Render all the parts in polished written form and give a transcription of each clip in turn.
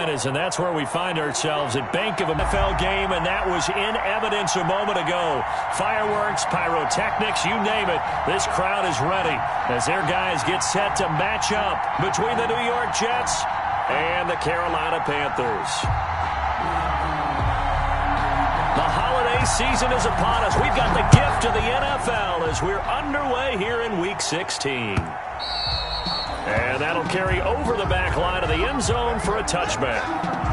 Carolinas, and that's where we find ourselves at Bank of NFL game, and that was in evidence a moment ago. Fireworks, pyrotechnics, you name it. This crowd is ready as their guys get set to match up between the New York Jets and the Carolina Panthers. The holiday season is upon us. We've got the gift of the NFL as we're underway here in Week 16. And that'll carry over the back line of the end zone for a touchback.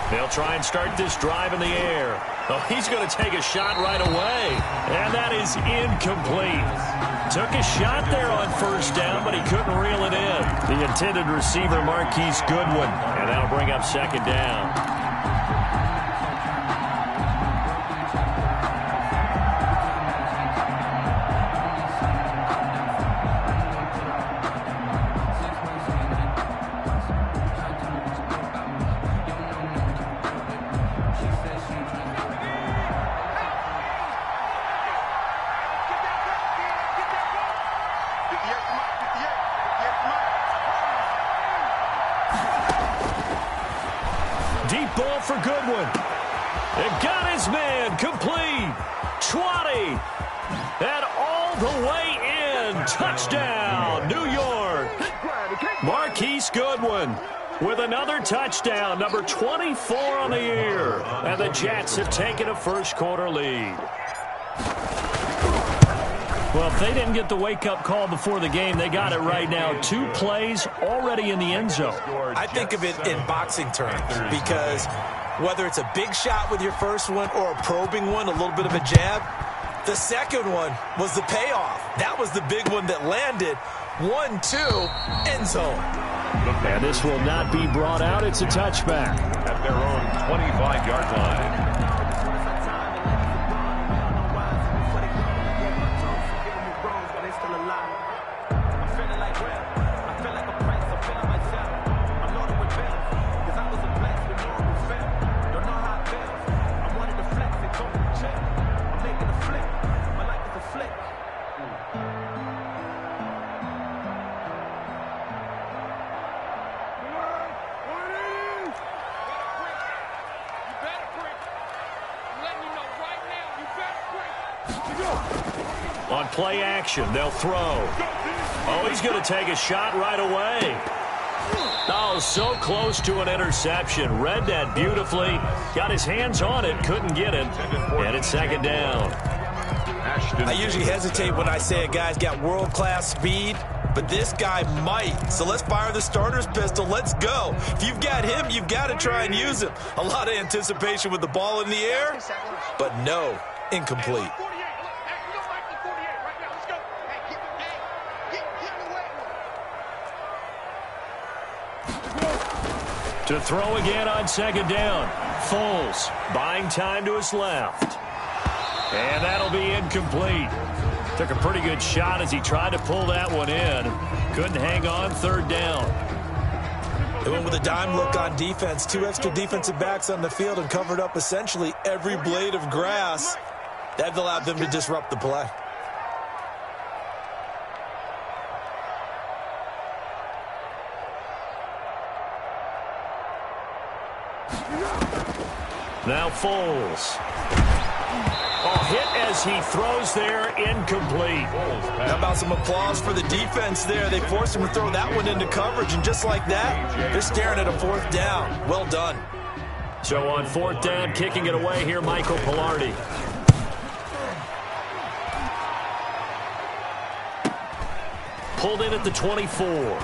They'll try and start this drive in the air. Oh, he's going to take a shot right away. And that is incomplete. Took a shot there on first down, but he couldn't reel it in. The intended receiver, Marquise Goodwin. And that'll bring up second down. Deep ball for Goodwin. It got his man complete. 20. And all the way in. Touchdown, New York. Marquise Goodwin with another touchdown, number 24 on the year. And the Jets have taken a first quarter lead. Well, if they didn't get the wake-up call before the game, they got it right now. 2 plays already in the end zone. I think of it in boxing terms because whether it's a big shot with your first one or a probing one, a little bit of a jab, the second one was the payoff. That was the big one that landed. 1-2, end zone. And this will not be brought out. It's a touchback. At their own 25-yard line. On play action, they'll throw. Oh, he's going to take a shot right away. Oh, so close to an interception. Read that beautifully. Got his hands on it, couldn't get it. And it's second down. I usually hesitate when I say a guy's got world-class speed, but this guy might. So let's fire the starter's pistol. Let's go. If you've got him, you've got to try and use him. A lot of anticipation with the ball in the air, but no, incomplete. To throw again on second down. Foles buying time to his left. And that'll be incomplete. Took a pretty good shot as he tried to pull that one in. Couldn't hang on, third down. They went with a dime look on defense. 2 extra defensive backs on the field and covered up essentially every blade of grass. That allowed them to disrupt the play. Now Foles. Oh, hit as he throws there, incomplete. How about some applause for the defense there? They forced him to throw that one into coverage, and just like that, they're staring at a fourth down. Well done. So on fourth down, kicking it away here, Michael Palardy. Pulled in at the 24.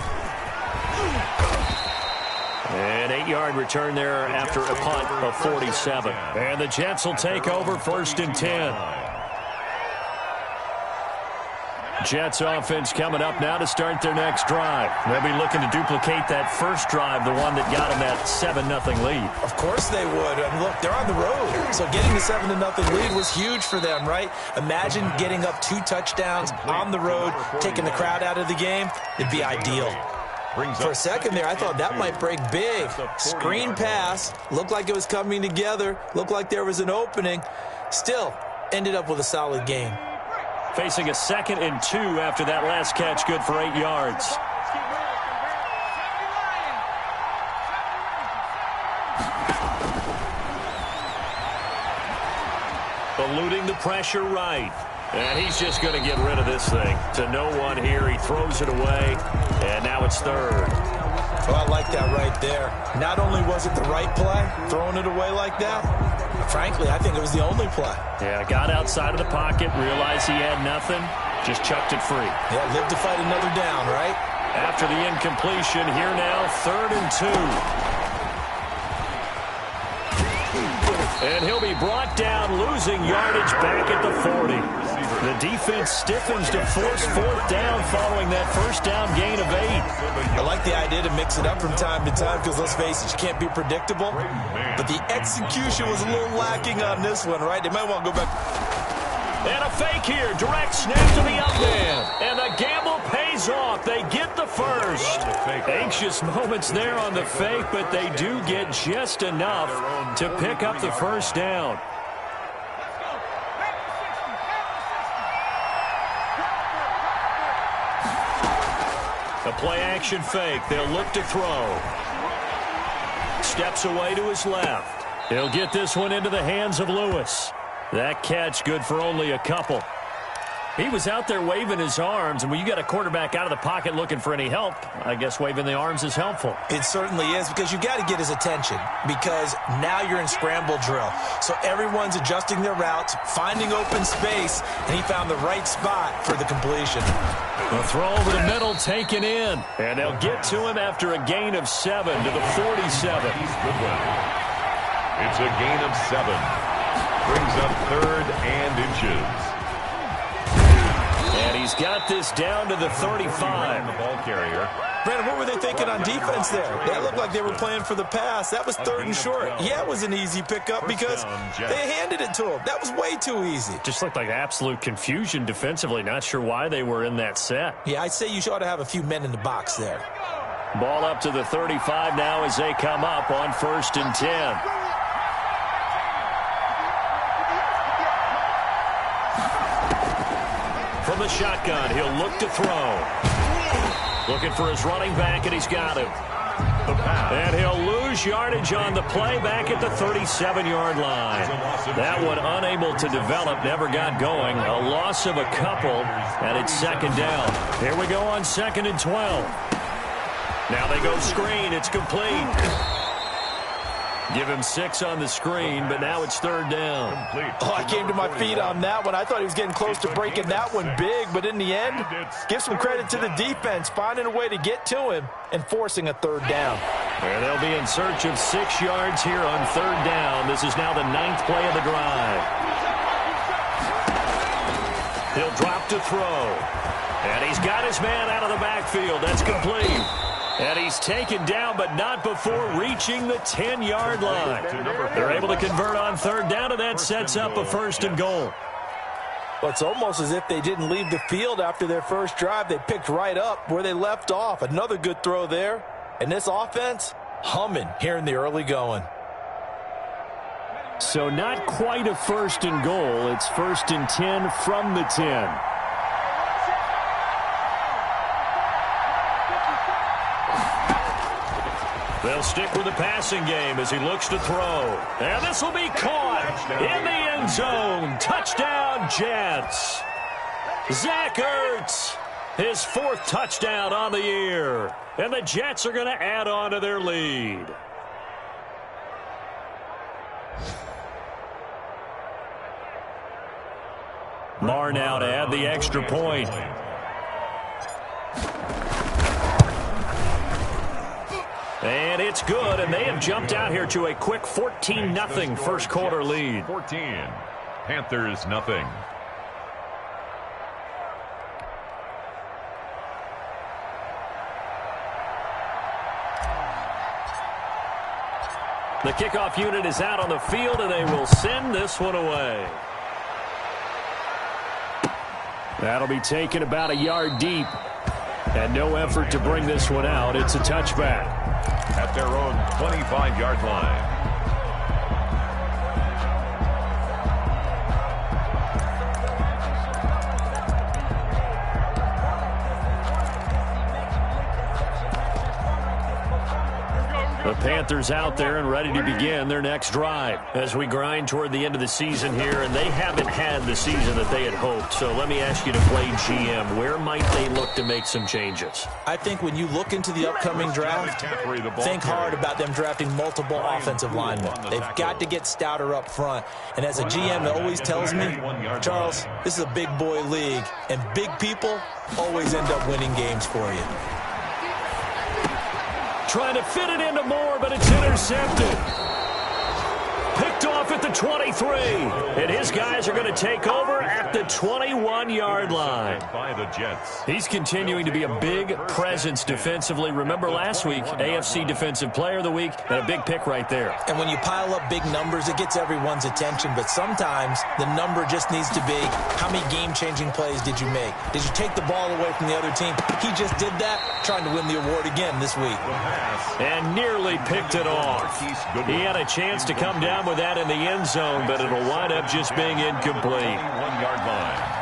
An 8-yard return there after a punt of 47. And the Jets will take over first and 10. Jets offense coming up now to start their next drive. They'll be looking to duplicate that first drive, the one that got them that 7-0 lead. Of course they would. I mean, look, they're on the road. So getting the 7-0 lead was huge for them, right? Imagine getting up 2 touchdowns on the road, taking the crowd out of the game. It'd be ideal. For a second there, I thought that might break big. Screen pass. Looked like it was coming together. Looked like there was an opening. Still, ended up with a solid game. Facing a 2nd and 2 after that last catch, good for 8 yards. Eluding the pressure right. And he's just going to get rid of this thing. To no one here. He throws it away. And now it's 3rd. Well, I like that right there. Not only was it the right play, throwing it away like that, frankly, I think it was the only play. Yeah, got outside of the pocket, realized he had nothing, just chucked it free. Yeah, lived to fight another down, right? After the incompletion, here now, 3rd and 2. And he'll be brought down, losing yardage back at the 40. The defense stiffens to force 4th down following that first down gain of 8. I like the idea to mix it up from time to time because, let's face it, you can't be predictable. But the execution was a little lacking on this one, right? They might want to go back. And a fake here. Direct snap to the up man. And the gamble pays off. They get the first. Anxious moments there on the fake, but they do get just enough to pick up the first down. A play-action fake. They'll look to throw. Steps away to his left. He'll get this one into the hands of Lewis. That catch good for only a couple. He was out there waving his arms, and when you got a quarterback out of the pocket looking for any help, I guess waving the arms is helpful. It certainly is, because you got to get his attention, because now you're in scramble drill. So everyone's adjusting their routes, finding open space, and he found the right spot for the completion. The throw over the middle taken in, and they'll get to him after a gain of 7 to the 47. It's a gain of 7. Brings up 3rd and inches. And he's got this down to the 35. The ball carrier. Brandon, what were they thinking on defense there? They looked like they were playing for the pass. That was 3rd and short. Yeah, it was an easy pickup because they handed it to him. That was way too easy. Just looked like absolute confusion defensively. Not sure why they were in that set. Yeah, I'd say you ought to have a few men in the box there. Ball up to the 35 now as they come up on 1st and 10. From the shotgun, he'll look to throw. Looking for his running back, and he's got him. And he'll lose yardage on the play back at the 37-yard line. That one unable to develop, never got going. A loss of a couple, and it's 2nd down. Here we go on 2nd and 12. Now they go screen. It's complete. Give him 6 on the screen, but now it's 3rd down. Oh, I came to my feet on that one. I thought he was getting close to breaking that one big, but in the end, give some credit to the defense, finding a way to get to him and forcing a 3rd down. And they'll be in search of 6 yards here on 3rd down. This is now the 9th play of the drive. He'll drop to throw. And he's got his man out of the backfield. That's complete. And he's taken down, but not before reaching the 10-yard line. They're able to convert on 3rd down, and that sets up a 1st and goal. Well, it's almost as if they didn't leave the field after their first drive. They picked right up where they left off. Another good throw there. And this offense, humming here in the early going. So not quite a 1st and goal. It's 1st and 10 from the 10. They'll stick with the passing game as he looks to throw. And this will be caught in the end zone. Touchdown, Jets. Zach Ertz, his 4th touchdown on the year. And the Jets are going to add on to their lead. Marr now to add the extra point. And it's good, and they have jumped out here to a quick 14-0 first quarter lead. 14. Panthers nothing. The kickoff unit is out on the field, and they will send this one away. That'll be taken about a yard deep. And no effort to bring this one out. It's a touchback. At their own 25-yard line. The Panthers out there and ready to begin their next drive as we grind toward the end of the season here, and they haven't had the season that they had hoped. So let me ask you to play GM. Where might they look to make some changes? I think when you look into the upcoming draft, think hard about them drafting multiple offensive linemen. They've got to get stouter up front. And as a GM, it always tells me, Charles, this is a big boy league, and big people always end up winning games for you. Trying to fit it into Moore, but it's intercepted. Picked off at the 23. And his guys are going to take over at the 21-yard line. By the Jets. He's continuing to be a big presence defensively. Remember last week, AFC Defensive Player of the Week, and a big pick right there. And when you pile up big numbers, it gets everyone's attention. But sometimes the number just needs to be, how many game-changing plays did you make? Did you take the ball away from the other team? He just did that, trying to win the award again this week. And nearly picked it off. He had a chance to come down with that in the end zone, but it'll wind up just being incomplete. 1-yard line.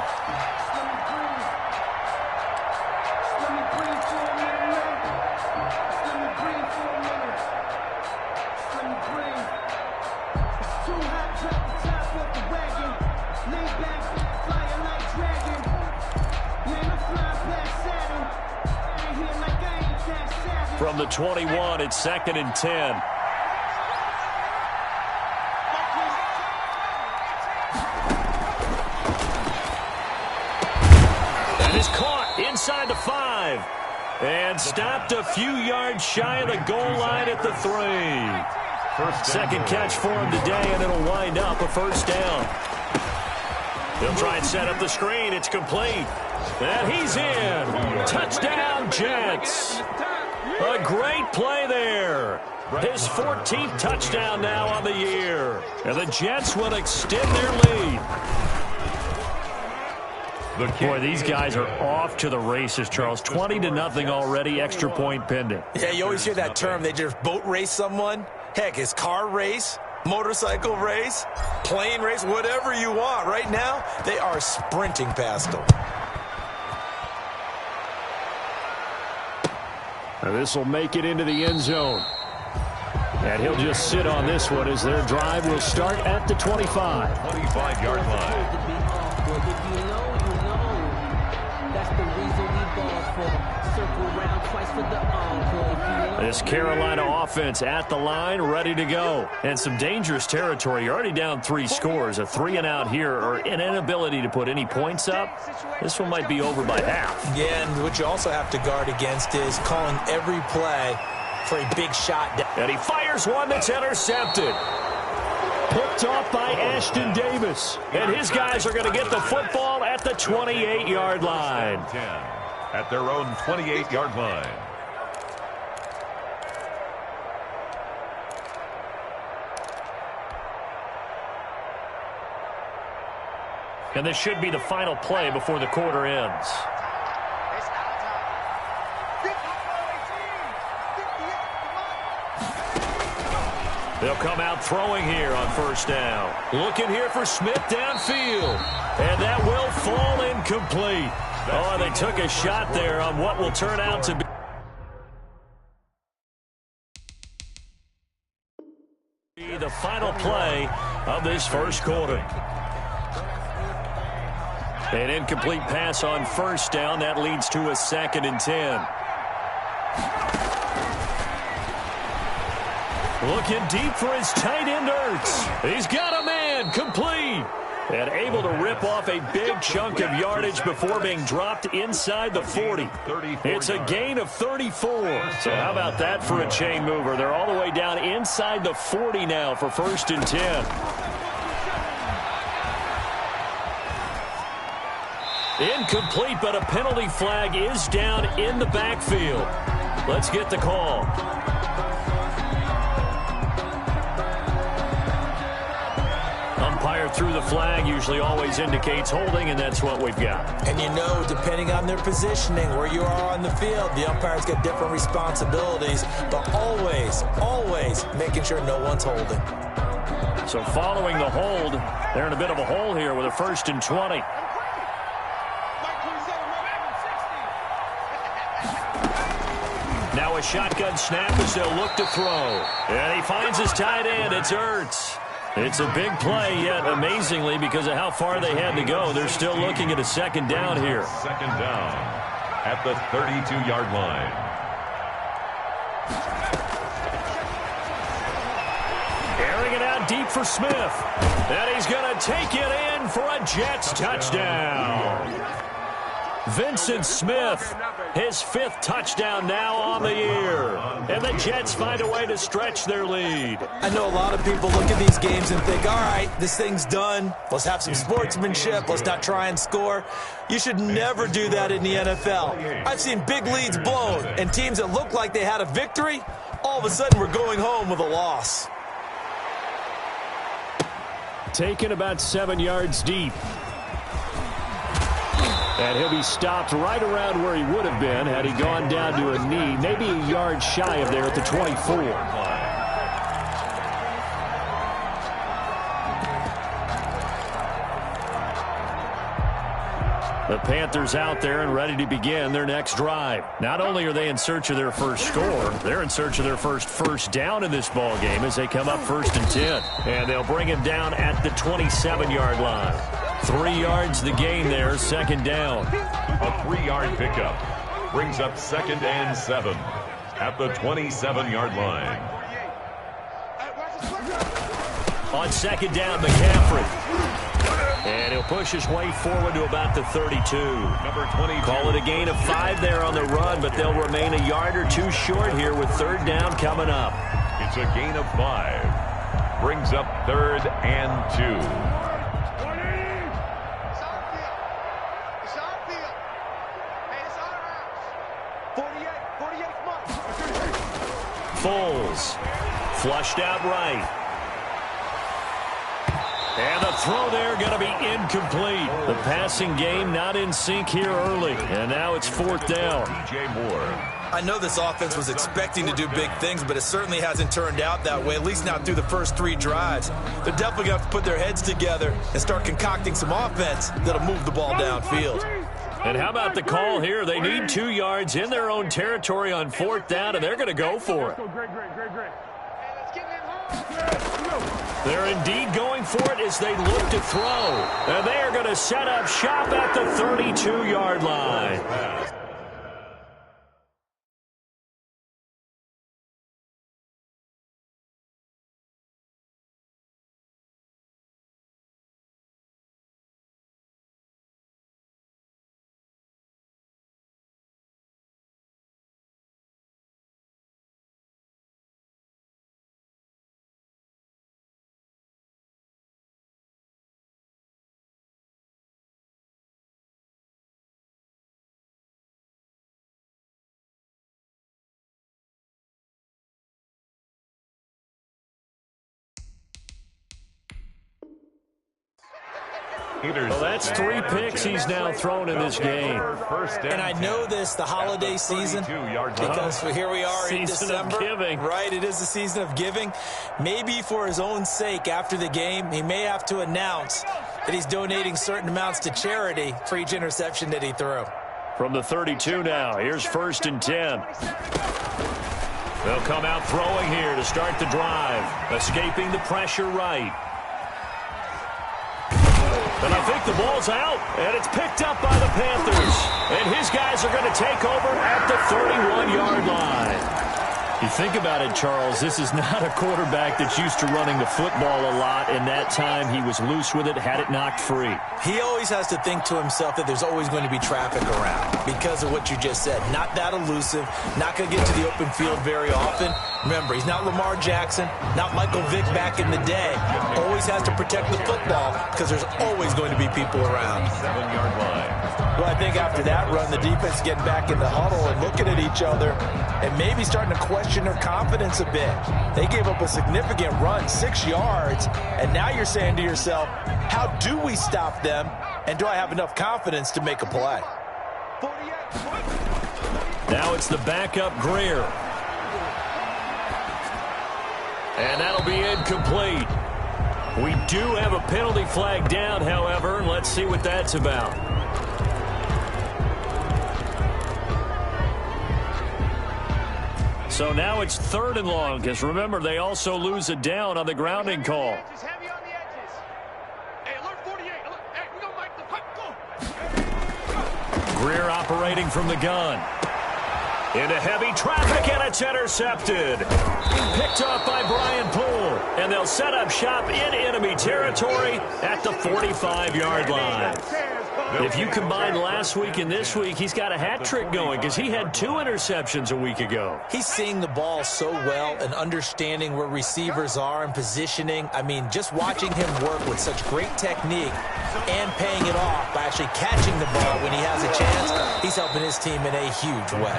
From the 21, it's 2nd and 10. That is caught inside the 5. And stopped a few yards shy of the goal line at the 3. Second catch for him today, and it'll wind up a first down. He'll try and set up the screen. It's complete. And he's in. Touchdown, Jets. A great play there. His 14th touchdown now on the year. And the Jets will extend their lead. Boy, these guys are off to the races, Charles. 20-0 already, extra point pending. Yeah, you always hear that term. They just boat race someone. Heck, it's car race, motorcycle race, plane race, whatever you want. Right now, they are sprinting past them. Now this will make it into the end zone. And he'll just sit on this one as their drive will start at the 25. 25-yard line. This Carolina offense at the line, ready to go. And some dangerous territory. You're already down 3 scores. A 3-and-out here, or an inability to put any points up. This one might be over by half. Yeah, and what you also have to guard against is calling every play for a big shot. And he fires one that's intercepted. Picked off by Ashton Davis. And his guys are going to get the football at the 28-yard line. At their own 28-yard line. And this should be the final play before the quarter ends. They'll come out throwing here on first down. Looking here for Smith downfield. And that will fall incomplete. Oh, they took a shot there on what will turn out to be the final play of this first quarter. An incomplete pass on first down. That leads to a 2nd and 10. Looking deep for his tight end, Ertz. He's got a man, complete. And able to rip off a big chunk of yardage before being dropped inside the 40. It's a gain of 34. So how about that for a chain mover? They're all the way down inside the 40 now for 1st and 10. Incomplete, but a penalty flag is down in the backfield. Let's get the call. Mark through the flag usually always indicates holding, and that's what we've got. And you know, depending on their positioning, where you are on the field, the umpire's got different responsibilities, but always, always making sure no one's holding. So following the hold, they're in a bit of a hole here with a 1st and 20. Now a shotgun snap as they'll look to throw. And he finds his tight end. It's Ertz. It's a big play, yet amazingly, because of how far they had to go, they're still looking at a 2nd down here. 2nd down at the 32-yard line. Airing it out deep for Smith. And he's going to take it in for a Jets touchdown. Vincent Smith, his 5th touchdown now on the year. And the Jets find a way to stretch their lead. I know a lot of people look at these games and think, all right, this thing's done. Let's have some sportsmanship. Let's not try and score. You should never do that in the NFL. I've seen big leads blown, and teams that look like they had a victory, all of a sudden we're going home with a loss. Taken about 7 yards deep. And he'll be stopped right around where he would have been had he gone down to a knee, maybe a yard shy of there at the 24. The Panthers out there and ready to begin their next drive. Not only are they in search of their first score, they're in search of their first down in this ball game as they come up 1st and 10. And they'll bring him down at the 27-yard line. 3 yards the gain there, 2nd down. A 3-yard pickup brings up 2nd and 7 at the 27-yard line. On 2nd down, McCaffrey. And he'll push his way forward to about the 32. Number 20. Call it a gain of 5 there on the run, but they'll remain a yard or 2 short here with 3rd down coming up. It's a gain of 5. Brings up 3rd and 2. Foles, flushed out right. And the throw there going to be incomplete. The passing game not in sync here early. And now it's 4th down. DJ Moore. I know this offense was expecting to do big things, but it certainly hasn't turned out that way, at least not through the first 3 drives. They're definitely going to have to put their heads together and start concocting some offense that'll move the ball downfield. And how about the call here? They need 2 yards in their own territory on 4th down, and they're going to go for it. They're indeed going for it as they look to throw. And they are going to set up shop at the 32-yard line. Well, that's 3 picks he's now thrown in this game. And I know this, the holiday season, because here we are in December. Right, it is the season of giving. Maybe for his own sake, after the game, he may have to announce that he's donating certain amounts to charity for each interception that he threw. From the 32 now, here's 1st and 10. They'll come out throwing here to start the drive, escaping the pressure right. And I think the ball's out, and it's picked up by the Panthers. And his guys are going to take over at the 31-yard line. You think about it, Charles, this is not a quarterback that's used to running the football a lot, and that time he was loose with it, had it knocked free. He always has to think to himself that there's always going to be traffic around because of what you just said. Not that elusive, not going to get to the open field very often. Remember, he's not Lamar Jackson, not Michael Vick back in the day. Always has to protect the football because there's always going to be people around. 7-yard line. Well, I think after that run, the defense getting back in the huddle and looking at each other and maybe starting to question their confidence a bit. They gave up a significant run, 6 yards, and now you're saying to yourself, how do we stop them, and do I have enough confidence to make a play? Now it's the backup Greer. And that'll be incomplete. We do have a penalty flag down, however, and let's see what that's about. So now it's 3rd and long, because remember, they also lose a down on the grounding call. Greer operating from the gun. Into heavy traffic, and it's intercepted. Picked off by Brian Poole. And they'll set up shop in enemy territory at the 45-yard line. If you combine last week and this week, he's got a hat trick going because he had 2 interceptions a week ago. He's seeing the ball so well and understanding where receivers are and positioning. I mean, just watching him work with such great technique and paying it off by actually catching the ball when he has a chance, he's helping his team in a huge way.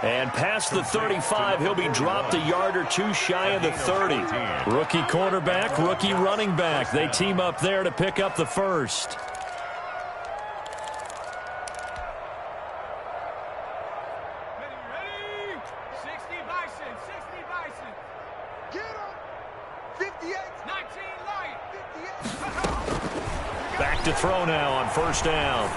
And past the 35, he'll be dropped a yard or 2 shy of the 30. Rookie quarterback, rookie running back. They team up there to pick up the first. Back to throw now on first down.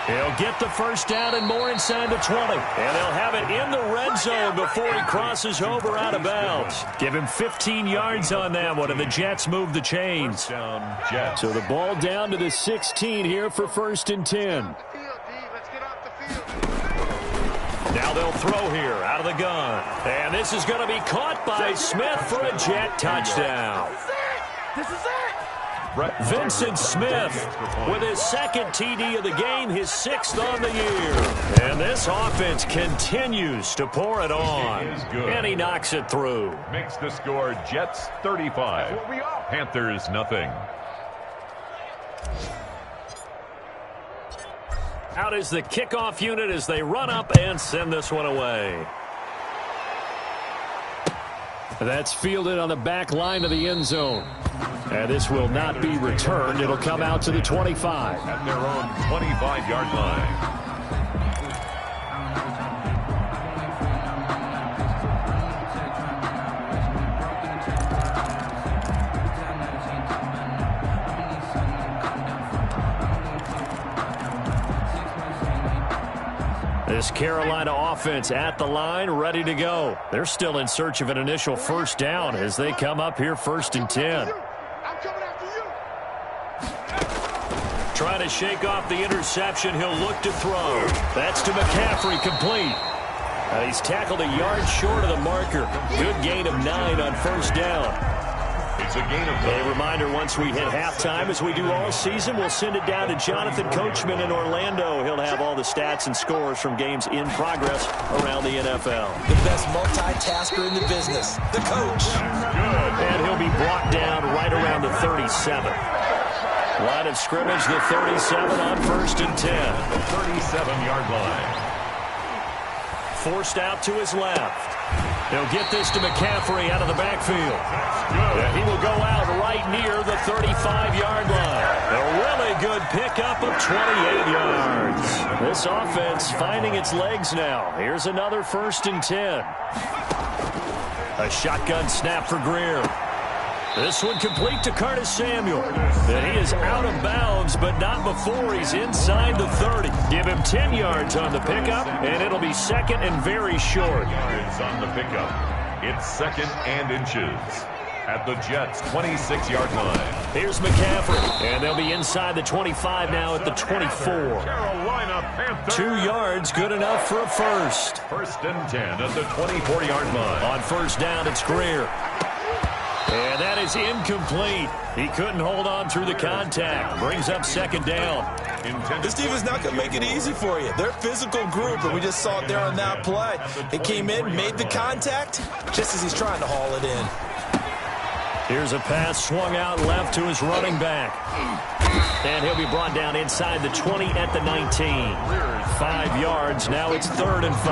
He'll get the first down and more inside the 20. And they'll have it in the red zone before he crosses over out of bounds. Give him 15 yards on that one, and the Jets move the chains. So the ball down to the 16 here for 1st and 10. Now they'll throw here out of the gun. And this is going to be caught by Smith for a Jet touchdown. This is it. Vincent Smith with his 2nd TD of the game, his 6th on the year. And this offense continues to pour it on. And he knocks it through. Makes the score Jets 35, Panthers nothing. Out is the kickoff unit as they run up and send this one away. That's fielded on the back line of the end zone. And this will not be returned. It'll come out to the 25. At their own 25-yard line. This Carolina offense at the line, ready to go. They're still in search of an initial first down as they come up here 1st and 10. Trying to shake off the interception. He'll look to throw. That's to McCaffrey, complete. He's tackled a yard short of the marker. Good gain of 9 on first down. It's a gain of 9. A reminder, once we hit halftime, as we do all season, we'll send it down to Jonathan Coachman in Orlando. He'll have all the stats and scores from games in progress around the NFL. The best multitasker in the business, the coach. And he'll be brought down right around the 37. Line of scrimmage, the 37 on 1st and 10. The 37-yard line. Forced out to his left. He'll get this to McCaffrey out of the backfield. And he will go out right near the 35-yard line. A really good pickup of 28 yards. This offense finding its legs now. Here's another 1st and 10. A shotgun snap for Greer. This one complete to Curtis Samuel. And he is out of bounds, but not before he's inside the 30. Give him 10 yards on the pickup, and it'll be 2nd and very short. Yards on the pickup. It's 2nd and inches at the Jets' 26-yard line. Here's McCaffrey, and they'll be inside the 25 now at the 24. Carolina Panthers. 2 yards, good enough for a first. 1st and 10 at the 24-yard line. On first down, it's Greer. And that is incomplete. He couldn't hold on through the contact. Brings up 2nd down. This team is not going to make it easy for you. They're a physical group, and we just saw it there on that play. He came in, made the contact, just as he's trying to haul it in. Here's a pass swung out left to his running back. And he'll be brought down inside the 20 at the 19. 5 yards. Now it's 3rd and 5.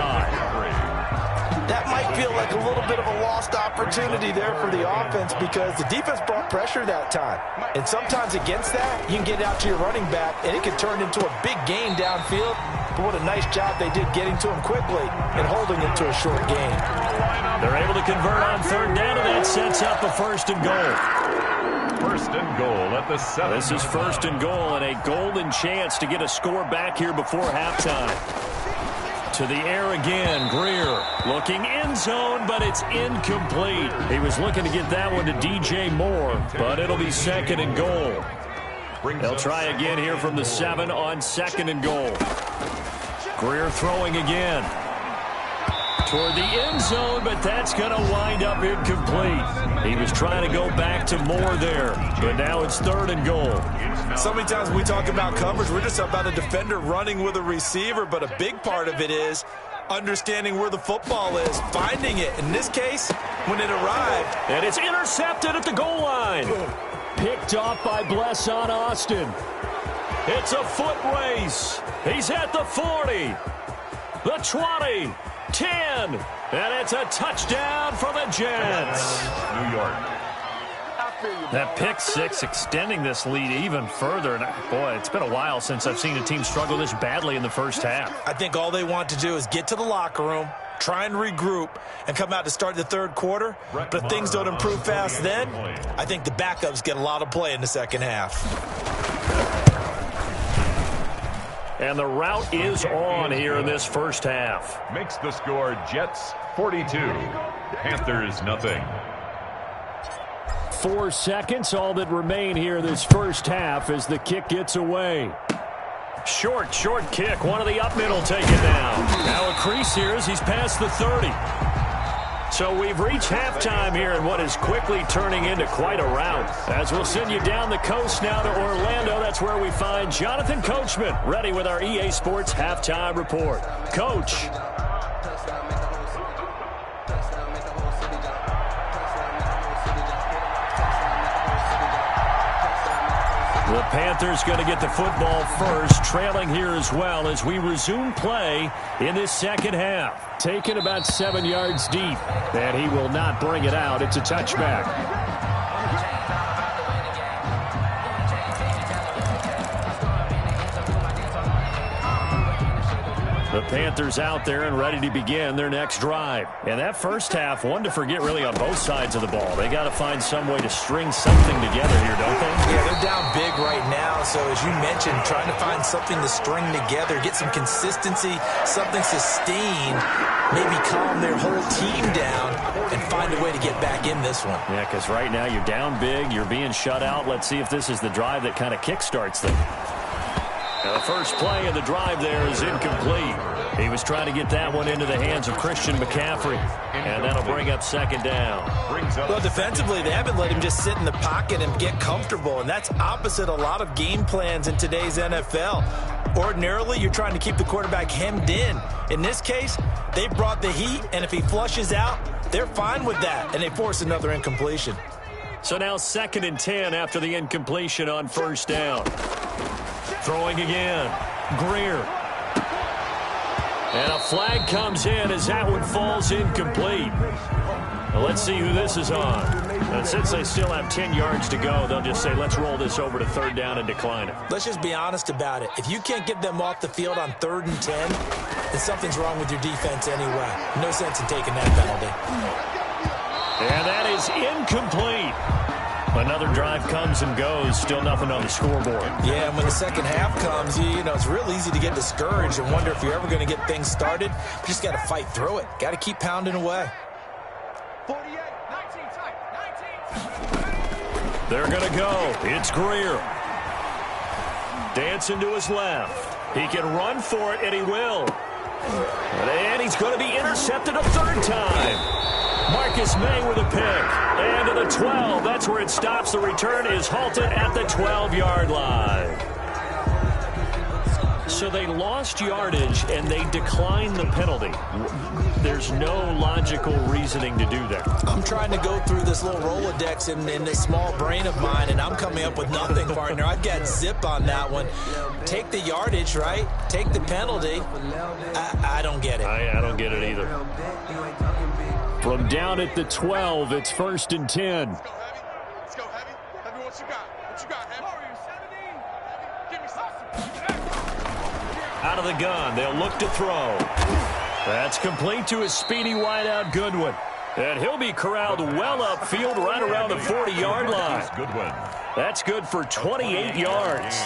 That might feel like a little bit of a lost opportunity there for the offense because the defense brought pressure that time. And sometimes against that, you can get out to your running back, and it can turn into a big gain downfield. But what a nice job they did getting to him quickly and holding it to a short gain. They're able to convert on 3rd down, and that sets up a 1st and goal. 1st and goal at the 7. This is 1st and goal, and a golden chance to get a score back here before halftime. To the air again, Greer looking end zone, but it's incomplete. He was looking to get that one to DJ Moore, but it'll be 2nd and goal. They'll try again here from the 7 on 2nd and goal. Greer throwing again. Toward the end zone, but that's going to wind up incomplete. He was trying to go back to Moore there, but now it's 3rd and goal. So many times when we talk about coverage, we're just about a defender running with a receiver, but a big part of it is understanding where the football is, finding it. In this case, when it arrived. And it's intercepted at the goal line. Picked off by Blesson Austin. It's a foot race. He's at the 40, the 20, 10, and it's a touchdown for the Jets. New York. That pick six extending this lead even further. And boy, it's been a while since I've seen a team struggle this badly in the first half. I think all they want to do is get to the locker room, try and regroup, and come out to start the 3rd quarter. But if things don't improve fast then, I think the backups get a lot of play in the 2nd half. And the route is on here in this first half. Makes the score Jets 42, Panthers nothing. 4 seconds, all that remain here this first half as the kick gets away. Short kick. One of the up middle taken down. Now a crease here as he's past the 30. So we've reached halftime here in what is quickly turning into quite a rout. As we'll send you down the coast now to Orlando, that's where we find Jonathan Coachman ready with our EA Sports Halftime Report. Coach. The Panthers going to get the football first, trailing here as well as we resume play in this 2nd half. Taken about 7 yards deep, and he will not bring it out. It's a touchback. The Panthers out there and ready to begin their next drive. And that first half, one to forget really on both sides of the ball. They got to find some way to string something together here, don't they? Yeah, they're down big right now. So as you mentioned, trying to find something to string together, get some consistency, something sustained, maybe calm their whole team down and find a way to get back in this one. Yeah, because right now you're down big, you're being shut out. Let's see if this is the drive that kind of kickstarts them. Now the first play of the drive there is incomplete. He was trying to get that one into the hands of Christian McCaffrey, and that'll bring up 2nd down. Well, defensively, they haven't let him just sit in the pocket and get comfortable, and that's opposite a lot of game plans in today's NFL. Ordinarily, you're trying to keep the quarterback hemmed in. In this case, they brought the heat, and if he flushes out, they're fine with that, and they force another incompletion. So now 2nd and 10 after the incompletion on 1st down. Throwing again. Greer. And a flag comes in as that one falls incomplete. Well, let's see who this is on. And since they still have 10 yards to go, they'll just say, let's roll this over to 3rd down and decline it. Let's just be honest about it. If you can't get them off the field on 3rd and 10, then something's wrong with your defense anyway. No sense in taking that penalty. And that is incomplete. Another drive comes and goes. Still nothing on the scoreboard. Yeah, and when the 2nd half comes, you know, it's real easy to get discouraged and wonder if you're ever going to get things started. You just got to fight through it. Got to keep pounding away. 48, 19, tight, 19. They're going to go. It's Greer. Dancing to his left. He can run for it, and he will. And he's going to be intercepted a 3rd time. Marcus May with a pick. And to the 12. That's where it stops. The return is halted at the 12-yard line. So they lost yardage, and they declined the penalty. There's no logical reasoning to do that. I'm trying to go through this little Rolodex in this small brain of mine, and I'm coming up with nothing, partner. I've got zip on that one. Take the yardage, right? Take the penalty. I don't get it. I don't get it either. From down at the 12, it's 1st and 10. Let's go, Heavy. Heavy, what you got? What you got, Heavy? Give me something. Out of the gun, they'll look to throw. That's complete to a speedy wideout Goodwin. And he'll be corralled well upfield right around the 40-yard line. That's good for 28 yards.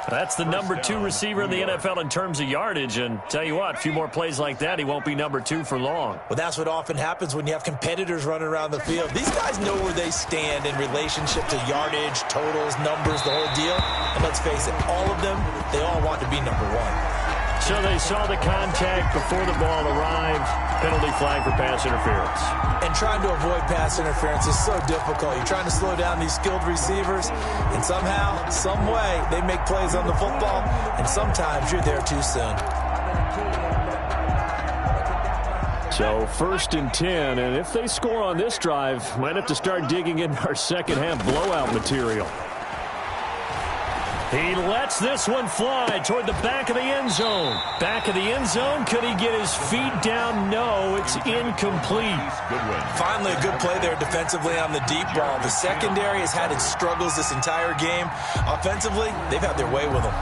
That's the number 2 receiver in the NFL in terms of yardage. And tell you what, a few more plays like that, he won't be number 2 for long. Well, that's what often happens when you have competitors running around the field. These guys know where they stand in relationship to yardage, totals, numbers, the whole deal. And let's face it, all of them, they all want to be number 1. So they saw the contact before the ball arrived. Penalty flag for pass interference. And trying to avoid pass interference is so difficult. You're trying to slow down these skilled receivers, and somehow, some way, they make plays on the football, and sometimes you're there too soon. So 1st and 10, and if they score on this drive, might have to start digging in our second half blowout material. He lets this one fly toward the back of the end zone. Back of the end zone. Could he get his feet down? No, it's incomplete. Finally, a good play there defensively on the deep ball. The secondary has had its struggles this entire game. Offensively, they've had their way with them.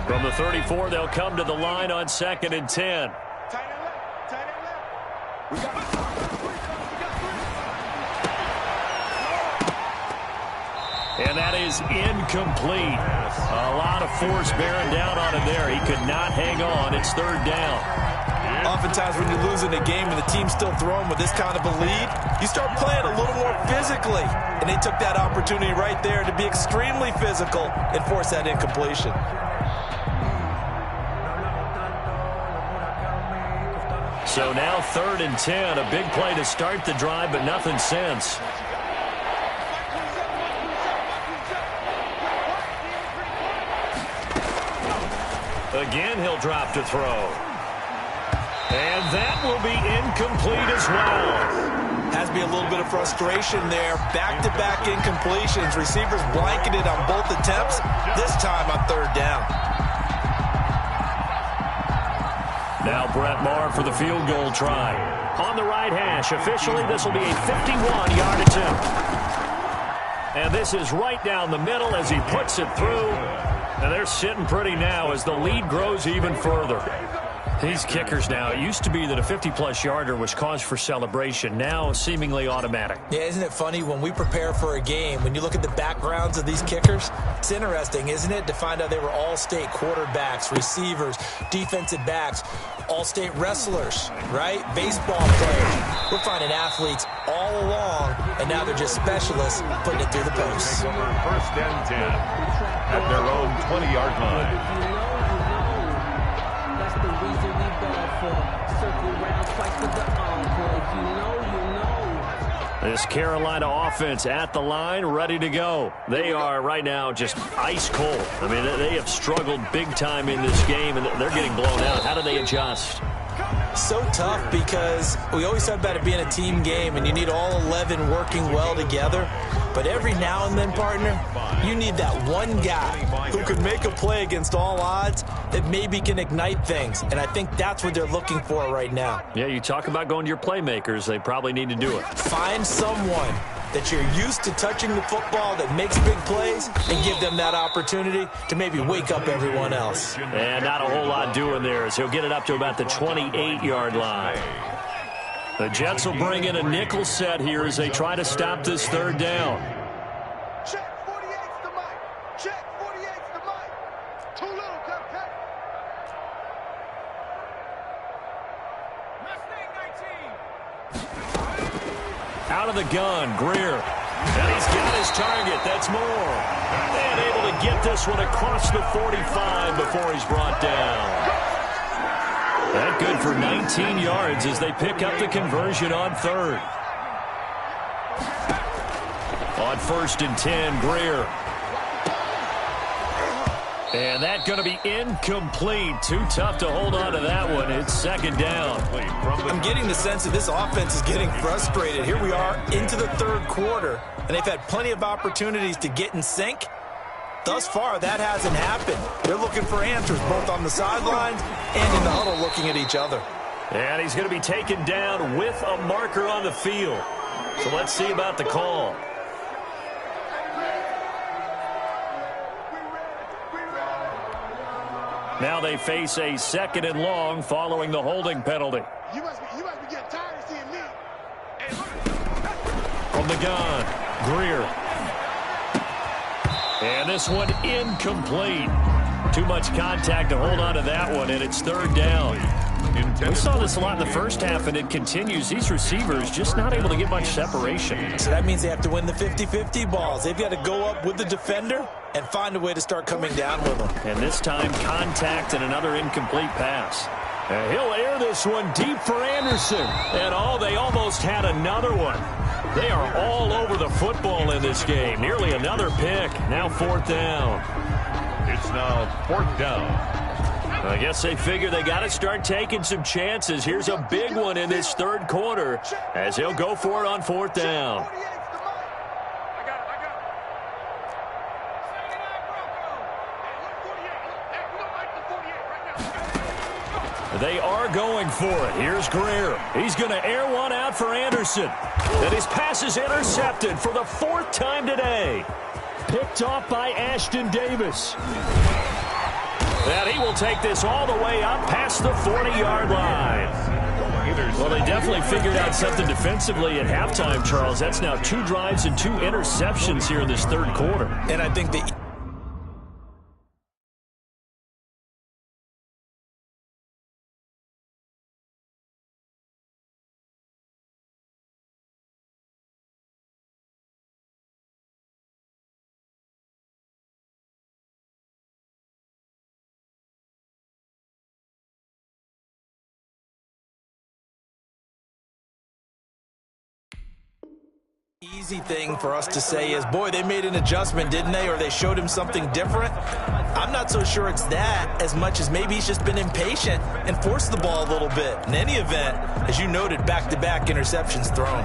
From the 34, they'll come to the line on 2nd and 10. And that is incomplete. A lot of force bearing down on him there. He could not hang on. It's 3rd down. Oftentimes when you're losing a game and the team's still throwing with this kind of a lead, you start playing a little more physically. And they took that opportunity right there to be extremely physical and force that incompletion. So now 3rd and 10. A big play to start the drive, but nothing since. Again, he'll drop to throw. And that will be incomplete as well. Has to be a little bit of frustration there. Back-to-back incompletions. Receivers blanketed on both attempts, this time on 3rd down. Now Brett Maher for the field goal try. On the right hash, officially this will be a 51-yard attempt. And this is right down the middle as he puts it through. And they're sitting pretty now as the lead grows even further. These kickers now, it used to be that a 50-plus yarder was cause for celebration. Now seemingly automatic. Yeah, isn't it funny when we prepare for a game, when you look at the backgrounds of these kickers, it's interesting, isn't it, to find out they were all-state quarterbacks, receivers, defensive backs, all-state wrestlers, right? Baseball players. We're finding athletes all along, and now they're just specialists putting it through the posts. 1st and 10 at their own 20-yard line. This Carolina offense at the line, ready to go. They are right now just ice cold. I mean, they have struggled big time in this game, and they're getting blown out. How do they adjust? So tough because we always talk about it being a team game, and you need all 11 working well together. But every now and then, partner, you need that one guy who can make a play against all odds that maybe can ignite things. And I think that's what they're looking for right now. Yeah, you talk about going to your playmakers. They probably need to do it. Find someone that you're used to touching the football that makes big plays and give them that opportunity to maybe wake up everyone else. And not a whole lot doing there as he'll get it up to about the 28-yard line. The Jets will bring in a nickel set here as they try to stop this 3rd down. Check 48's the mic. Check 48's the mic. Too little, Captain. Out of the gun, Greer. And he's got his target. That's Moore. And able to get this one across the 45 before he's brought down. That good for 19 yards as they pick up the conversion on 3rd. On 1st and 10, Greer. And that's going to be incomplete. Too tough to hold on to that one. It's 2nd down. I'm getting the sense that this offense is getting frustrated. Here we are into the 3rd quarter, and they've had plenty of opportunities to get in sync. Thus far, that hasn't happened. They're looking for answers both on the sidelines and in the huddle looking at each other. And he's going to be taken down with a marker on the field. So let's see about the call. Now they face a 2nd and long following the holding penalty. You must be getting tired of seeing me. From the gun, Greer. And this one incomplete. Too much contact to hold on to that one, and it's 3rd down. We saw this a lot in the first half, and it continues. These receivers just not able to get much separation. So that means they have to win the 50-50 balls. They've got to go up with the defender and find a way to start coming down with them. And this time, contact and another incomplete pass. And he'll air this one deep for Anderson. And they almost had another one. They are all over the football in this game. Nearly another pick. Now 4th down. It's now 4th down. I guess they figure they got to start taking some chances. Here's a big one in this 3rd quarter as he'll go for it on 4th down. They are going for it. Here's Greer. He's going to air one out for Anderson. And his pass is intercepted for the 4th time today. Picked off by Ashton Davis. And he will take this all the way up past the 40-yard line. Well, they definitely figured out something defensively at halftime, Charles. That's now 2 drives and 2 interceptions here in this 3rd quarter. And I think the easy thing for us to say is, boy, they made an adjustment, didn't they? Or they showed him something different. I'm not so sure it's that as much as maybe he's just been impatient and forced the ball a little bit. In any event, as you noted, back-to-back interceptions thrown.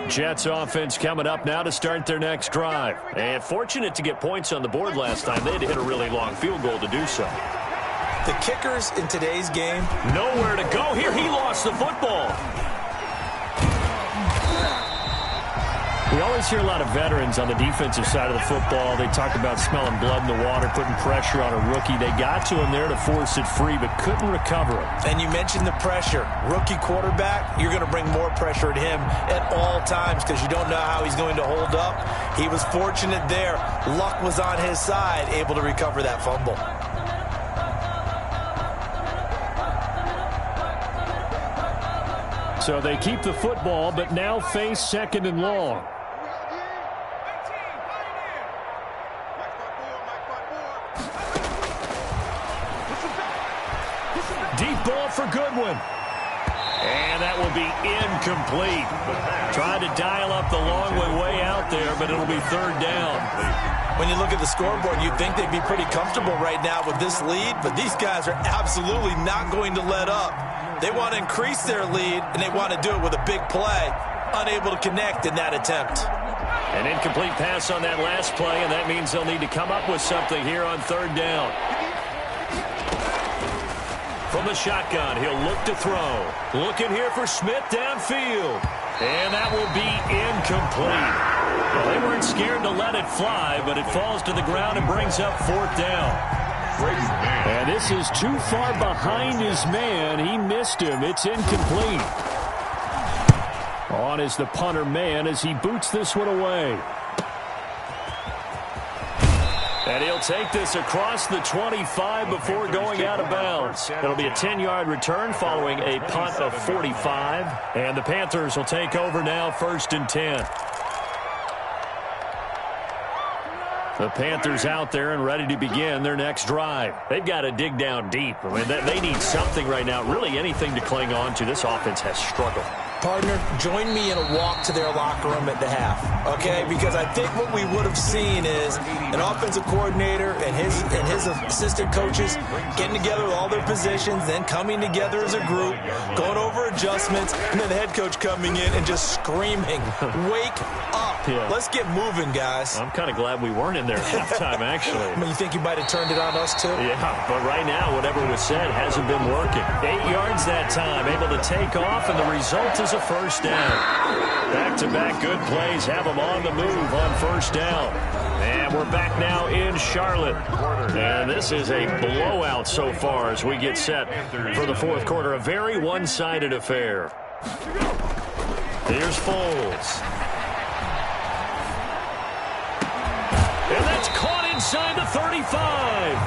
Jets offense coming up now to start their next drive. And fortunate to get points on the board last time. They had to hit a really long field goal to do so. The kickers in today's game. Nowhere to go here. He lost the football. We always hear a lot of veterans on the defensive side of the football. They talk about smelling blood in the water, putting pressure on a rookie. They got to him there to force it free, but couldn't recover it. And you mentioned the pressure. Rookie quarterback, you're going to bring more pressure at him at all times because you don't know how he's going to hold up. He was fortunate there. Luck was on his side, able to recover that fumble. So they keep the football, but now face 2nd and long. Deep ball for Goodwin. And that will be incomplete. Trying to dial up the long way out there, but it'll be 3rd down. When you look at the scoreboard, you'd think they'd be pretty comfortable right now with this lead, but these guys are absolutely not going to let up. They want to increase their lead, and they want to do it with a big play. Unable to connect in that attempt. An incomplete pass on that last play, and that means they'll need to come up with something here on 3rd down. From the shotgun, he'll look to throw. Looking here for Smith downfield. And that will be incomplete. Well, they weren't scared to let it fly, but it falls to the ground and brings up 4th down. And this is too far behind his man. He missed him. It's incomplete. On is the punter man as he boots this one away. And he'll take this across the 25 before going out of bounds. It'll be a 10-yard return following a punt of 45. And the Panthers will take over now, 1st and 10. The Panthers out there and ready to begin their next drive. They've got to dig down deep. I mean, they need something right now, really anything to cling on to. This offense has struggled. partner, join me in a walk to their locker room at the half, okay? Because I think what we would have seen is an offensive coordinator and his assistant coaches getting together with all their positions, then coming together as a group, going over adjustments, and then the head coach coming in and just screaming, "Wake up. Yeah. Let's get moving, guys." I'm kind of glad we weren't in there at halftime, actually. I mean, you think you might have turned it on us, too? Yeah, but right now, whatever was said hasn't been working. 8 yards that time, able to take off, and the result is a first down. Back-to-back good plays have them on the move on first down. And we're back now in Charlotte. And this is a blowout so far as we get set for the fourth quarter. A very one-sided affair. Here's Foles. And that's caught inside the 35.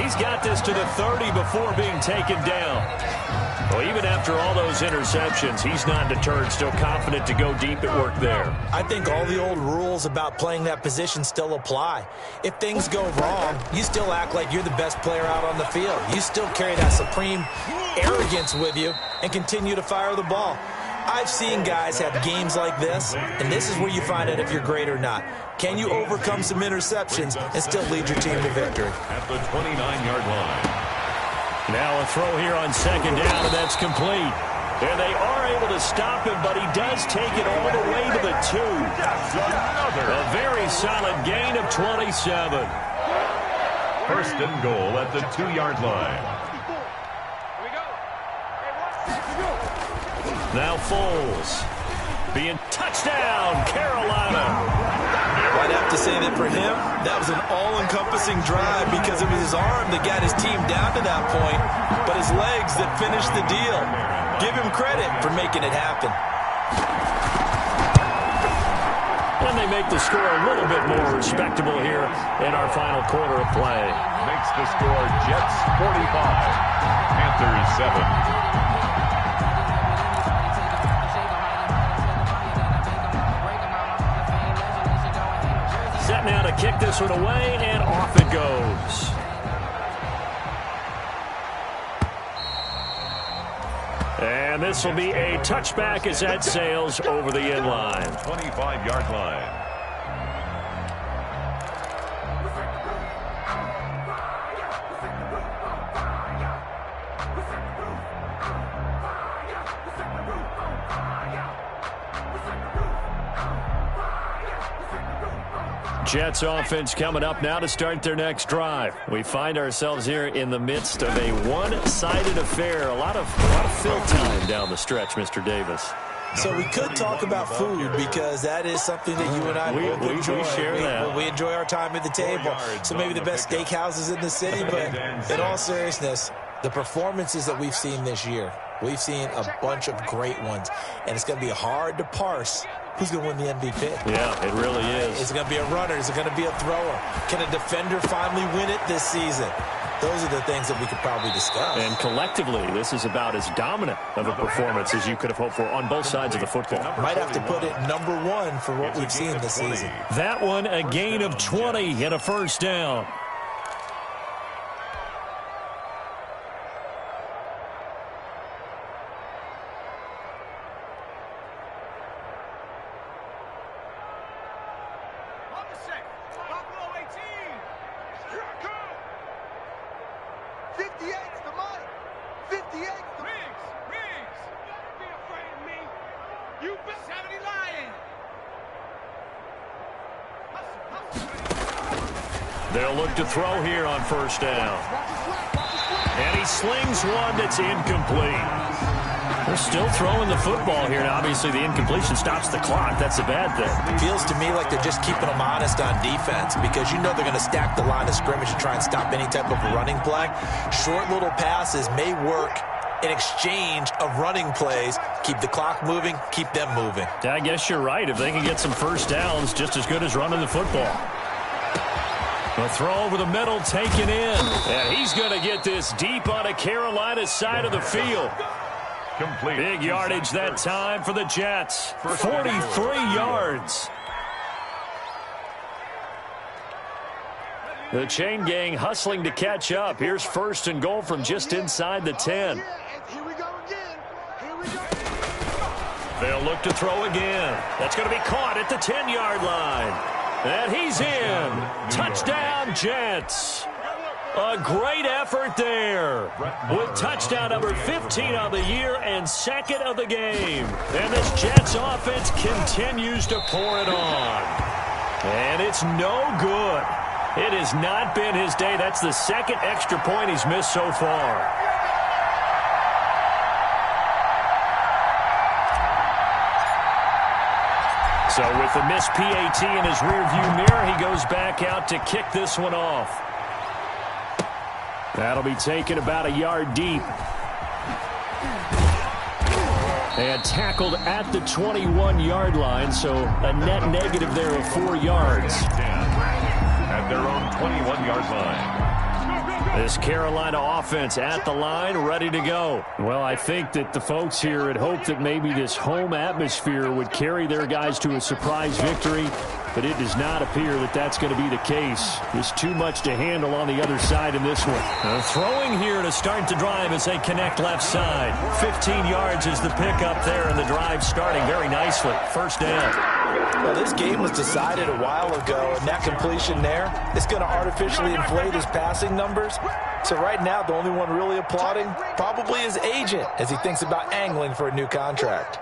He's got this to the 30 before being taken down. Well, even after all those interceptions, he's not deterred, still confident to go deep at work there. I think all the old rules about playing that position still apply. If things go wrong, you still act like you're the best player out on the field. You still carry that supreme arrogance with you and continue to fire the ball. I've seen guys have games like this, and this is where you find out if you're great or not. Can you overcome some interceptions and still lead your team to victory? At the 29-yard line. Now a throw here on second down, and that's complete. And they are able to stop him, but he does take it all the way to the 2. A very solid gain of 27. First and goal at the 2-yard line. Now Foles being touchdown, Carolina. I'd have to say that for him, that was an all-encompassing drive because it was his arm that got his team down to that point, but his legs that finished the deal. Give him credit for making it happen. And they make the score a little bit more respectable here in our final quarter of play. Makes the score Jets 45, Panthers 7. Set now to kick this one away, and off it goes. And this will be a touchback as that sails over the end line. 25-yard line. Jets offense coming up now to start their next drive. We find ourselves here in the midst of a one-sided affair. A lot of fill time down the stretch, Mr. Davis. So we could talk about food because that is something that you and I both enjoy. We share that. We enjoy our time at the table. So maybe the best steakhouses in the city, but in all seriousness, the performances that we've seen this year, we've seen a bunch of great ones, and it's going to be hard to parse who's going to win the MVP. Yeah, it really is. Is it going to be a runner? Is it going to be a thrower? Can a defender finally win it this season? Those are the things that we could probably discuss. And collectively, this is about as dominant of a performance as you could have hoped for on both sides of the football. Might have to put it number 1 for what we've seen this season. That one, a gain of 20 and a first down. They'll look to throw here on first down. And he slings one that's incomplete. They're still throwing the football here. Now, obviously, the incompletion stops the clock. That's a bad thing. It feels to me like they're just keeping them honest on defense because you know they're going to stack the line of scrimmage and try and stop any type of running play. Short little passes may work in exchange of running plays. Keep the clock moving, keep them moving. I guess you're right. If they can get some first downs, just as good as running the football. The throw over the middle taken in. And he's going to get this deep on a Carolina side of the field. Complete. Big yardage that time for the Jets. 43 yards. The chain gang hustling to catch up. Here's first and goal from just inside the 10. Here we go again. Here we go. They'll look to throw again. That's going to be caught at the 10-yard line. And he's in. Touchdown, Jets. A great effort there with touchdown number 15 of the year and second of the game. And this Jets offense continues to pour it on. And it's no good. It has not been his day. That's the second extra point he's missed so far. So with the missed PAT in his rearview mirror, he goes back out to kick this one off. That'll be taken about a yard deep. And tackled at the 21-yard line, so a net negative there of 4 yards. At their own 21-yard line. This Carolina offense at the line, ready to go. Well, I think that the folks here had hoped that maybe this home atmosphere would carry their guys to a surprise victory, but it does not appear that that's going to be the case. There's too much to handle on the other side in this one. Throwing here to start the drive as they connect left side. 15 yards is the pickup there, and the drive starting very nicely. First down. Well, this game was decided a while ago, and that completion there is going to artificially inflate his passing numbers. So right now, the only one really applauding probably his agent as he thinks about angling for a new contract.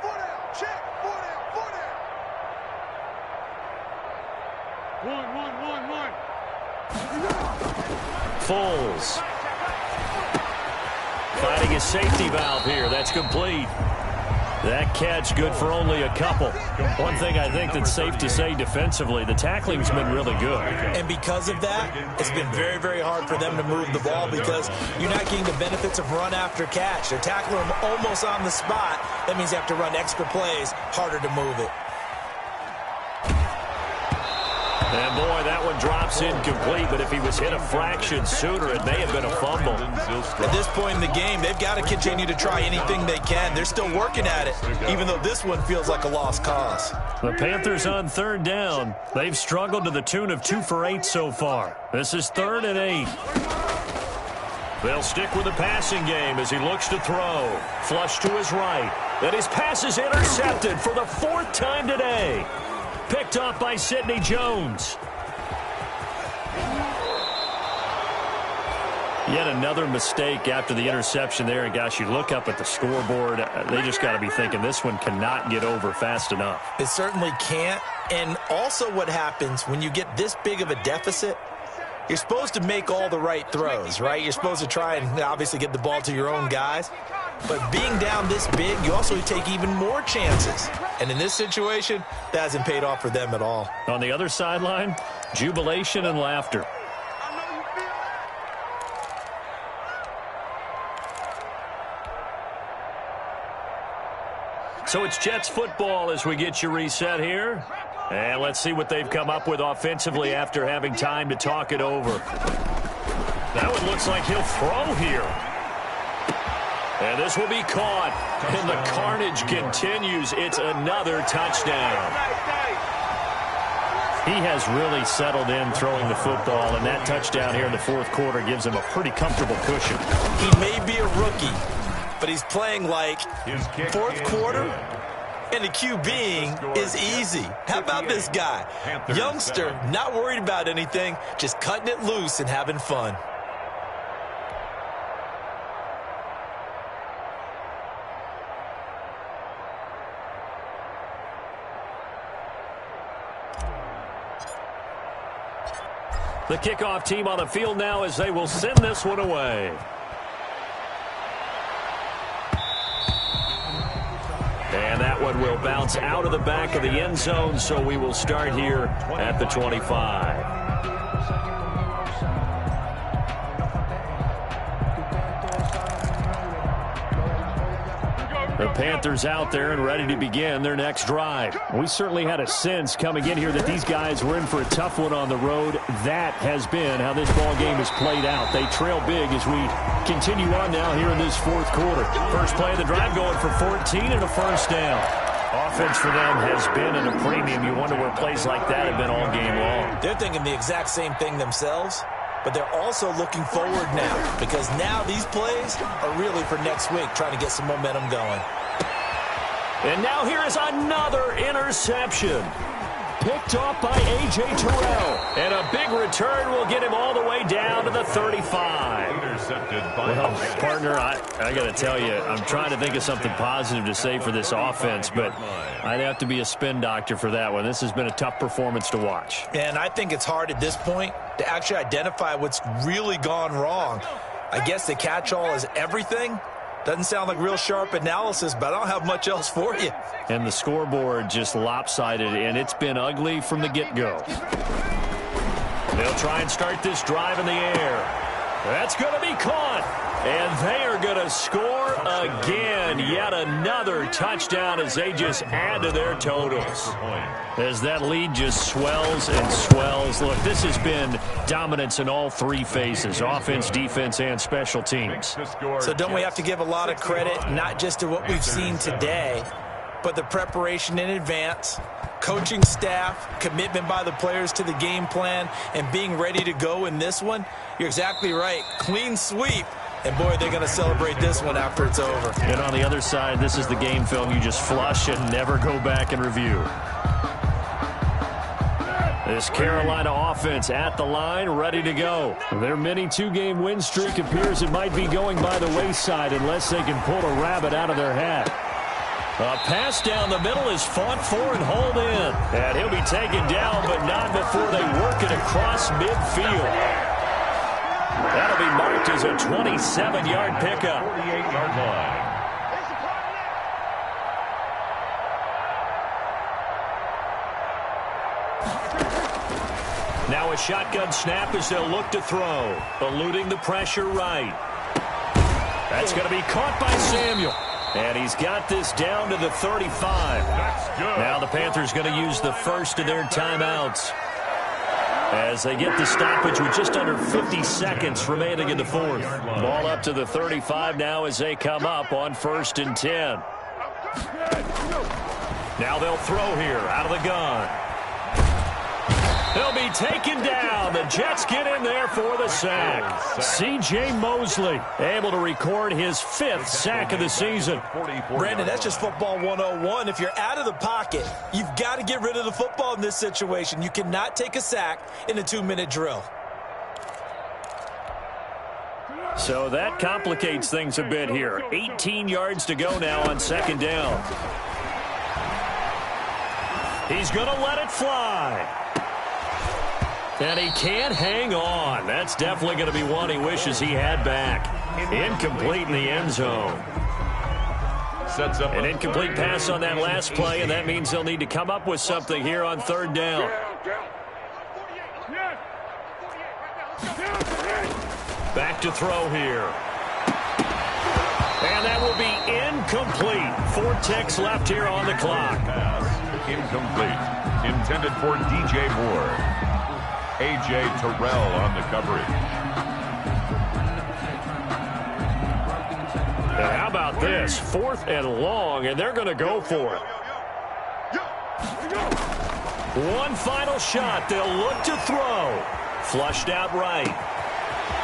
Foles finding his safety valve here. That's complete. That catch good for only a couple. One thing I think that's safe to say defensively, the tackling's been really good. And because of that, it's been very, very hard for them to move the ball because you're not getting the benefits of run after catch. They're tackling them almost on the spot. That means you have to run extra plays, harder to move it. And boy, that one drops incomplete, but if he was hit a fraction sooner, it may have been a fumble. At this point in the game, they've got to continue to try anything they can. They're still working at it, even though this one feels like a lost cause. The Panthers on third down. They've struggled to the tune of 2 for 8 so far. This is 3rd and 8. They'll stick with the passing game as he looks to throw. Flush to his right. And his pass is intercepted for the 4th time today. Picked off by Sidney Jones. Yet another mistake after the interception there. And, gosh, you look up at the scoreboard. They just got to be thinking this one cannot get over fast enough. It certainly can't. And also what happens when you get this big of a deficit, you're supposed to make all the right throws, right? You're supposed to try and obviously get the ball to your own guys. But being down this big, you also take even more chances. And in this situation, that hasn't paid off for them at all. On the other sideline, jubilation and laughter. So it's Jets football as we get you reset here. And let's see what they've come up with offensively after having time to talk it over. That one looks like he'll throw here. And this will be caught. And the carnage continues. It's another touchdown. He has really settled in throwing the football, and that touchdown here in the 4th quarter gives him a pretty comfortable cushion. He may be a rookie, but he's playing like 4th quarter, and the QBing is easy. How about this guy? Youngster, not worried about anything, just cutting it loose and having fun. The kickoff team on the field now as they will send this one away. And that one will bounce out of the back of the end zone, so we will start here at the 25. The Panthers out there and ready to begin their next drive. We certainly had a sense coming in here that these guys were in for a tough one on the road. That has been how this ball game has played out. They trail big as we continue on now here in this 4th quarter. First play of the drive going for 14 and a first down. Offense for them has been at a premium. You wonder where plays like that have been all game long. They're thinking the exact same thing themselves. But they're also looking forward now because now these plays are really for next week, trying to get some momentum going. And now here is another interception. Picked off by A.J. Terrell. And a big return will get him all the way down to the 35. Intercepted by partner, I got to tell you, I'm trying to think of something positive to say for this offense, but I'd have to be a spin doctor for that one. This has been a tough performance to watch. And I think it's hard at this point to actually identify what's really gone wrong. I guess the catch-all is everything. Doesn't sound like real sharp analysis, but I don't have much else for you. And the scoreboard just lopsided, and it's been ugly from the get-go. They'll try and start this drive in the air. That's going to be caught. And they are going to score again. Yet another touchdown as they just add to their totals. As that lead just swells and swells. Look, this has been dominance in all three phases, offense, defense, and special teams. So don't we have to give a lot of credit, not just to what we've seen today, but the preparation in advance, coaching staff, commitment by the players to the game plan, and being ready to go in this one? You're exactly right. Clean sweep. And, boy, they're going to celebrate this one after it's over. And on the other side, this is the game film you just flush and never go back and review. This Carolina offense at the line, ready to go. Their mini two-game win streak appears it might be going by the wayside unless they can pull a rabbit out of their hat. A pass down the middle is fought for and hauled in. And he'll be taken down, but not before they work it across midfield. That'll be marked as a 27-yard pickup. 48-yard line. Now a shotgun snap as they'll look to throw. Eluding the pressure right. That's going to be caught by Samuel. And he's got this down to the 35. That's good. Now the Panthers going to use the first of their timeouts as they get the stoppage with just under 50 seconds remaining in the fourth. Ball up to the 35 now as they come up on 1st and 10. Now they'll throw here out of the gun. They'll be taken down. The Jets get in there for the sack. C.J. Mosley able to record his 5th sack of the season. Brandon, that's just football 101. If you're out of the pocket, you've got to get rid of the football in this situation. You cannot take a sack in a 2-minute drill. So that complicates things a bit here. 18 yards to go now on 2nd down. He's going to let it fly. And he can't hang on. That's definitely going to be one he wishes he had back. Incomplete in the end zone. Sets up An incomplete pass on that last play, and that means they'll need to come up with something here on 3rd down. Back to throw here. And that will be incomplete. 4 ticks left here on the clock. Incomplete. Intended for DJ Moore. A.J. Terrell on the coverage. And how about this? 4th and long, and they're going to go for it. One final shot. They'll look to throw. Flushed out right.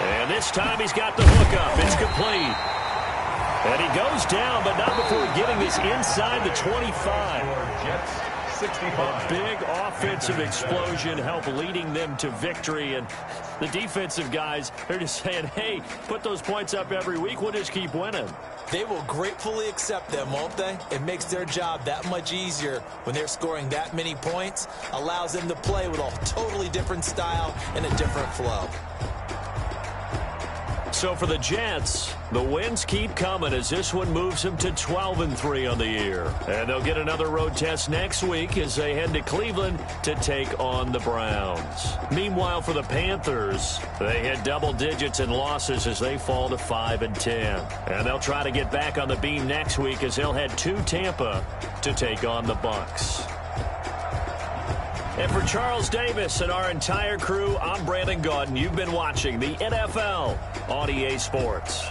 And this time he's got the hook up. It's complete. And he goes down, but not before getting this inside the 25. Jets 65. A big offensive explosion helped leading them to victory. And the defensive guys, they're just saying, hey, put those points up every week. We'll just keep winning. They will gratefully accept them, won't they? It makes their job that much easier when they're scoring that many points. Allows them to play with a totally different style and a different flow. So for the Jets, the wins keep coming as this one moves them to 12-3 on the year. And they'll get another road test next week as they head to Cleveland to take on the Browns. Meanwhile, for the Panthers, they hit double digits in losses as they fall to 5-10. And they'll try to get back on the beam next week as they'll head to Tampa to take on the Bucs. And for Charles Davis and our entire crew, I'm Brandon Gaudin. You've been watching the NFL on EA Sports.